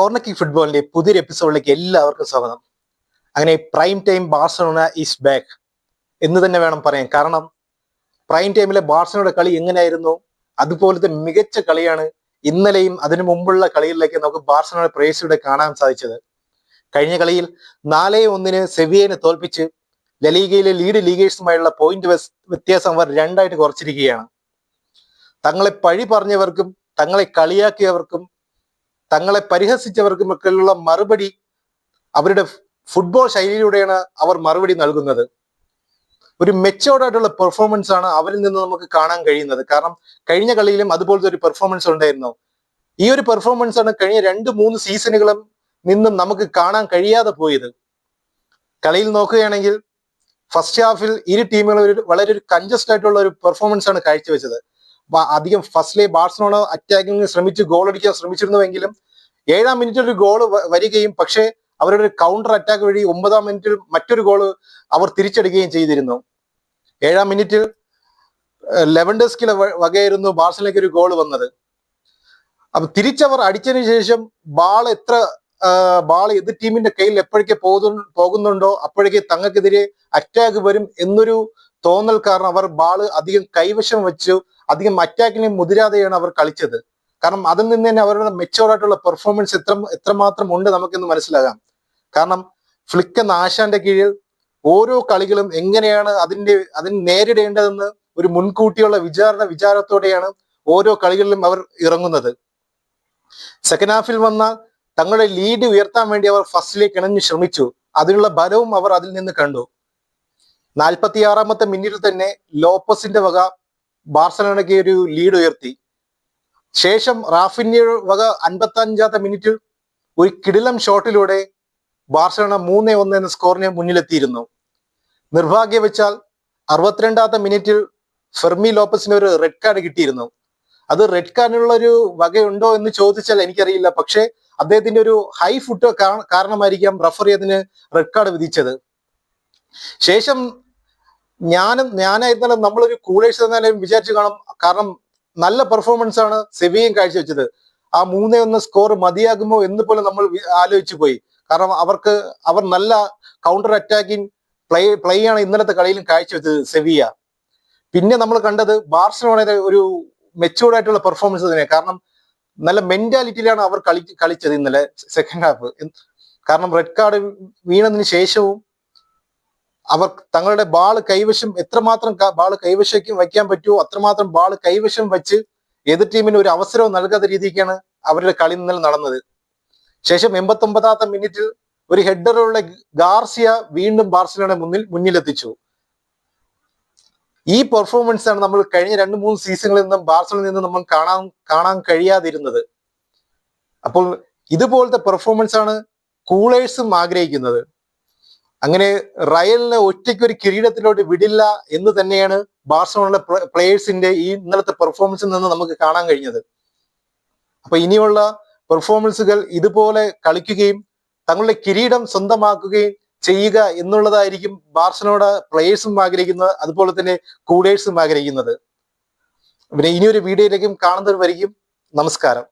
Corner kick ഫുട്ബോളിന്റെ പുതിയൊരു എപ്പിസോഡിലേക്ക് എല്ലാവർക്കും സ്വാഗതം. അങ്ങനെ prime time Barcelona is back എന്ന് തന്നെ വേണം പറയാൻ. കാരണം പ്രൈം ടൈമിലെ ബാർസലോണയുടെ കളി എങ്ങനെയായിരുന്നു അതുപോലത്തെ മികച്ച കളിയാണ് ഇന്നലെയും അതിനു മുമ്പുള്ള കളികളിലേക്ക് നമുക്ക് ബാർസലോണ പ്രേക്ഷകരുടെ കാണാൻ സാധിച്ചത്. കഴിഞ്ഞ കളിയിൽ 4-1 സെവിയനെ തോൽപ്പിച്ച് ലലീഗയിലെ ലീഡ് ലീഗേഴ്സുമായുള്ള പോയിന്റ് വ്യത്യാസം അവർ 2 കുറച്ചിരിക്കുകയാണ്. തങ്ങളെ പഴി പറഞ്ഞവർക്കും തങ്ങളെ കളിയാക്കിയവർക്കും തങ്ങളെ പരിഹസിച്ചവർക്കുമൊക്കെയുള്ള മറുപടി അവരുടെ ഫുട്ബോൾ ശൈലിയിലൂടെയാണ് അവർ മറുപടി നൽകുന്നത്. ഒരു മെച്ചോർഡ് ആയിട്ടുള്ള പെർഫോമൻസ് ആണ് അവരിൽ നിന്ന് നമുക്ക് കാണാൻ കഴിയുന്നത്. കാരണം കഴിഞ്ഞ കളിയിലും അതുപോലത്തെ ഒരു പെർഫോമൻസ് ഉണ്ടായിരുന്നു. ഈ ഒരു പെർഫോമൻസ് ആണ് കഴിഞ്ഞ 2-3 സീസണുകളും നിന്നും നമുക്ക് കാണാൻ കഴിയാതെ പോയത്. കളിയിൽ നോക്കുകയാണെങ്കിൽ ഫസ്റ്റ് ഹാഫിൽ ഇരു ടീമുകളും വളരെ ഒരു കൺജസ്റ്റ് ആയിട്ടുള്ള ഒരു പെർഫോമൻസ് ആണ് കാഴ്ചവെച്ചത്. അധികം ഫസ്റ്റിലെ ബാർസലോണ അറ്റാക്കിംഗ് ശ്രമിച്ച് ഗോൾ അടിക്കാൻ ശ്രമിച്ചിരുന്നുവെങ്കിലും 7-ാം മിനിറ്റിൽ ഒരു ഗോൾ വരികയും പക്ഷേ അവരുടെ ഒരു കൗണ്ടർ അറ്റാക്ക് വഴി 9-ാം മിനിറ്റിൽ മറ്റൊരു ഗോൾ അവർ തിരിച്ചടിക്കുകയും ചെയ്തിരുന്നു. 7-ാം മിനിറ്റിൽ ലെവൻഡോസ്കിയുടെ വകയായിരുന്നു ബാർസലോണയ്ക്ക് ഒരു ഗോൾ വന്നത്. അപ്പൊ തിരിച്ചവർ അടിച്ചതിന് ശേഷം ബാൾ എതിർ ടീമിന്റെ കയ്യിൽ എപ്പോഴേക്ക് പോകുന്നുണ്ടോ അപ്പോഴേക്ക് തങ്ങൾക്കെതിരെ അറ്റാക്ക് വരും എന്നൊരു തോന്നൽ കാരണം അവർ ബാള് അധികം കൈവശം വെച്ചു അധികം അറ്റാക്കിനെ മുതിരാതെയാണ് അവർ കളിച്ചത്. കാരണം അതിൽ നിന്ന് തന്നെ അവരുടെ മെച്ചോർഡായിട്ടുള്ള പെർഫോമൻസ് എത്രമാത്രം ഉണ്ട് നമുക്കിന്ന് മനസ്സിലാകാം. കാരണം ഫ്ലിക്ക് എന്ന ആശാന്റെ കീഴിൽ ഓരോ കളികളും എങ്ങനെയാണ് അതിന് നേരിടേണ്ടതെന്ന് ഒരു മുൻകൂട്ടിയുള്ള വിചാരത്തോടെയാണ് ഓരോ കളികളിലും അവർ ഇറങ്ങുന്നത്. സെക്കൻഡ് ഹാഫിൽ വന്ന തങ്ങളുടെ ലീഡ് ഉയർത്താൻ വേണ്ടി അവർ ഫസ്റ്റിലേക്ക് ഇണഞ്ഞു ശ്രമിച്ചു. അതിനുള്ള ബലവും അവർ അതിൽ നിന്ന് കണ്ടു. 46-ാമത്തെ മിനിറ്റിൽ തന്നെ ലോപ്പസിന്റെ വക ബാർസലോണയ്ക്ക് ഒരു ലീഡ് ഉയർത്തി. ശേഷം റാഫിന്റെ വക 55-ാമത്തെ മിനിറ്റിൽ ഒരു കിടിലം ഷോട്ടിലൂടെ ബാർസലോണ 3-1 എന്ന സ്കോറിന് മുന്നിലെത്തിയിരുന്നു. നിർഭാഗ്യവശാൽ 62-ാമത്തെ മിനിറ്റിൽ ഫെർമി ലോപ്പസിന് ഒരു റെഡ് കാർഡ് കിട്ടിയിരുന്നു. അത് റെഡ് കാർഡിനുള്ള ഒരു വകയുണ്ടോ എന്ന് ചോദിച്ചാൽ എനിക്കറിയില്ല. പക്ഷേ അദ്ദേഹത്തിന്റെ ഒരു ഹൈ ഫുട്ട് കാരണമായിരിക്കാം റഫറി അതിന് റെഡ് കാർഡ് വിധിച്ചത്. ശേഷം ഞാനായിരുന്നാലും നമ്മളൊരു കൂളേഴ്സ് എന്നാലും വിചാരിച്ചു കാണും. കാരണം നല്ല പെർഫോമൻസ് ആണ് സെവിയയും കാഴ്ചവെച്ചത്. ആ 3-1 സ്കോർ മതിയാകുമോ എന്ന് പോലും നമ്മൾ ആലോചിച്ചു പോയി. കാരണം അവർ നല്ല കൗണ്ടർ അറ്റാക്കിംഗ് പ്ലേ ആണ് ഇന്നലത്തെ കളിയിലും കാഴ്ചവെച്ചത് സെവിയ. പിന്നെ നമ്മൾ കണ്ടത് ബാർസലോണയുടെ ഒരു മെച്ചൂർഡ് ആയിട്ടുള്ള പെർഫോമൻസ് തന്നെ. കാരണം നല്ല മെന്റാലിറ്റിയിലാണ് അവർ കളിച്ചത് ഇന്നലെ സെക്കൻഡ് ഹാഫ്. കാരണം റെഡ് കാർഡ് വീണതിന് ശേഷവും അവർ തങ്ങളുടെ ബാള് കൈവശം എത്രമാത്രം ബാള് കൈവശം വയ്ക്കാൻ പറ്റുമോ അത്രമാത്രം ബാള് കൈവശം വെച്ച് എതിർ ടീമിന് ഒരു അവസരവും നൽകാത്ത രീതിക്കാണ് അവരുടെ കളി ഇന്നലെ നടന്നത്. ശേഷം 89-ാമത്തെ മിനിറ്റിൽ ഒരു ഹെഡറുള്ള ഗാർസിയ വീണ്ടും ബാർസലോണ മുന്നിലെത്തിച്ചു. ഈ പെർഫോമൻസ് ആണ് നമ്മൾ കഴിഞ്ഞ 2-3 സീസണുകളിൽ നിന്നും ബാർസലോണയിൽ നിന്നും നമ്മൾ കാണാൻ കഴിയാതിരുന്നത്. അപ്പോൾ ഇതുപോലത്തെ പെർഫോമൻസ് ആണ് കൂളേഴ്സും ആഗ്രഹിക്കുന്നത്. അങ്ങനെ റയലിനെ ഒറ്റയ്ക്ക് ഒരു കിരീടത്തിലോട്ട് വിടില്ല എന്ന് തന്നെയാണ് ബാർസലോണയിലെ പ്ലേയേഴ്സിന്റെ ഈ ഇന്നലത്തെ പെർഫോമൻസിൽ നിന്ന് നമുക്ക് കാണാൻ കഴിഞ്ഞത്. അപ്പൊ ഇനിയുള്ള പെർഫോമൻസുകൾ ഇതുപോലെ കളിക്കുകയും തങ്ങളുടെ കിരീടം സ്വന്തമാക്കുകയും ചെയ്യുക എന്നുള്ളതായിരിക്കും ബാർസലോണ പ്ലേയേഴ്സും ആഗ്രഹിക്കുന്നത്, അതുപോലെ തന്നെ കൂളേഴ്സും ആഗ്രഹിക്കുന്നത്. പിന്നെ ഇനിയൊരു വീഡിയോയിലേക്കും കാണുന്നവർ വരികയും. നമസ്കാരം.